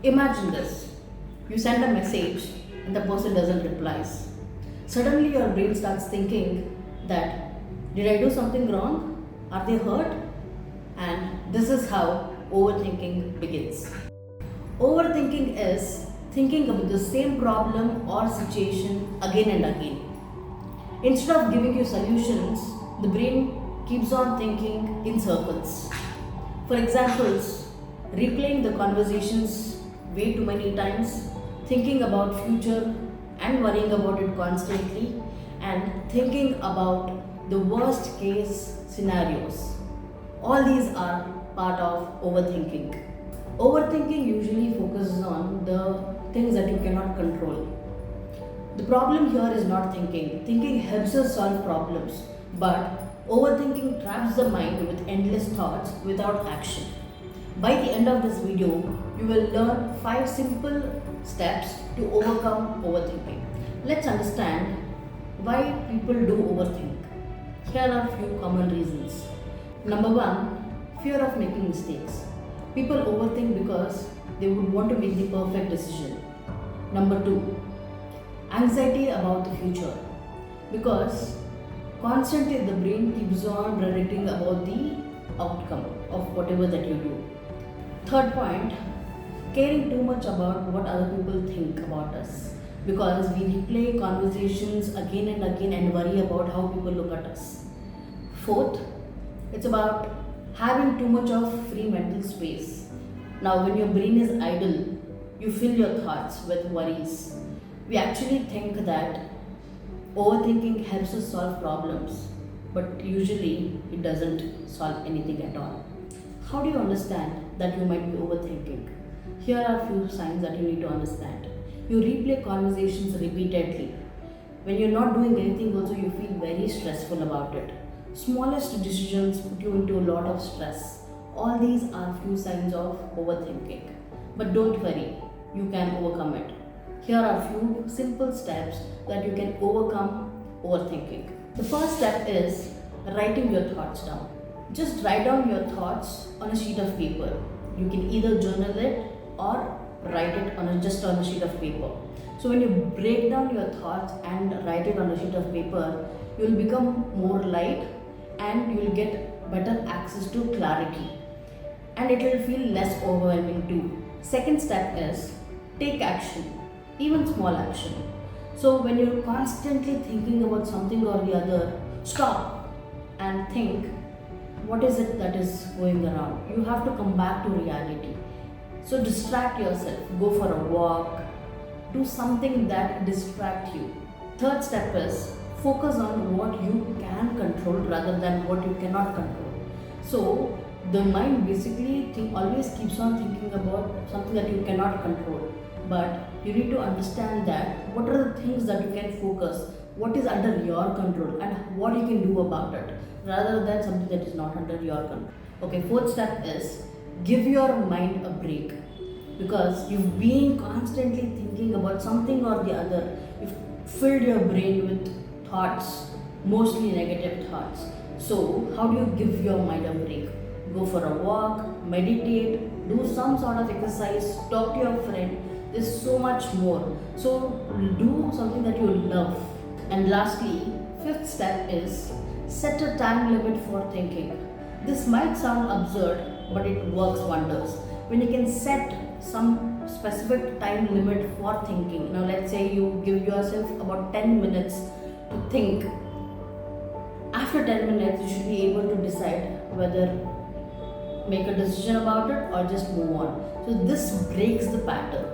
Imagine this. You send a message and the person doesn't reply. Suddenly your brain starts thinking that did I do something wrong? Are they hurt? And this is how overthinking begins. Overthinking is thinking about the same problem or situation again and again. Instead of giving you solutions, the brain keeps on thinking in circles. For examples, replaying the conversations way too many times, thinking about future and worrying about it constantly, and thinking about the worst case scenarios. All these are part of overthinking. Overthinking usually focuses on the things that you cannot control. The problem here is not thinking. Thinking helps us solve problems, but overthinking traps the mind with endless thoughts without action. By the end of this video, you will learn 5 simple steps to overcome overthinking. Let's understand why people do overthink. Here are a few common reasons. Number 1, fear of making mistakes. People overthink because they would want to make the perfect decision. Number 2, anxiety about the future. Because constantly the brain keeps on predicting about the outcome of whatever that you do. Third point, caring too much about what other people think about us. Because we replay conversations again and again and worry about how people look at us. Fourth, it's about having too much of free mental space. Now, when your brain is idle, you fill your thoughts with worries. We actually think that overthinking helps us solve problems, but usually it doesn't solve anything at all. How do you understand that you might be overthinking? Here are a few signs that you need to understand. You replay conversations repeatedly. When you're not doing anything, also you feel very stressful about it. Smallest decisions put you into a lot of stress. All these are few signs of overthinking. But don't worry, you can overcome it. Here are a few simple steps that you can overcome overthinking. The first step is writing your thoughts down. Just write down your thoughts on a sheet of paper. You can either journal it or write it just on a sheet of paper. So when you break down your thoughts and write it on a sheet of paper, you will become more light and you will get better access to clarity. And it will feel less overwhelming too. Second step is take action, even small action. So when you're constantly thinking about something or the other, stop and think, what is it that is going around? You have to come back to reality. So distract yourself, go for a walk, do something that distracts you. Third step is focus on what you can control rather than what you cannot control. So the mind basically always keeps on thinking about something that you cannot control. But you need to understand that what are the things that you can focus, what is under your control and what you can do about it rather than something that is not under your control. Okay, fourth step is give your mind a break, because you've been constantly thinking about something or the other. You've filled your brain with thoughts, mostly negative thoughts. So how do you give your mind a break? Go for a walk, meditate, do some sort of exercise, talk to your friend. There's so much more. So do something that you love. And lastly, fifth step is set a time limit for thinking. This might sound absurd, but it works wonders. When you can set some specific time limit for thinking. Now let's say you give yourself about 10 minutes to think. After 10 minutes, you should be able to decide whether make a decision about it or just move on. So this breaks the pattern.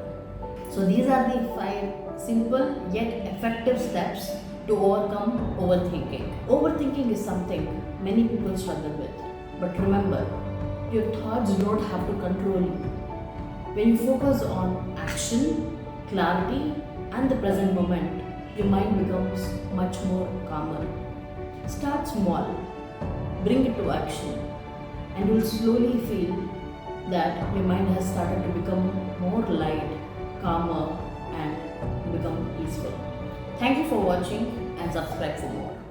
So these are the 5 simple yet effective steps to overcome overthinking. Overthinking is something many people struggle with. But remember, your thoughts don't have to control you. When you focus on action, clarity, and the present moment, your mind becomes much more calmer. Start small, bring it to action, and you'll slowly feel that your mind has started to become more light, calmer, and become peaceful. Thank you for watching and subscribe for more.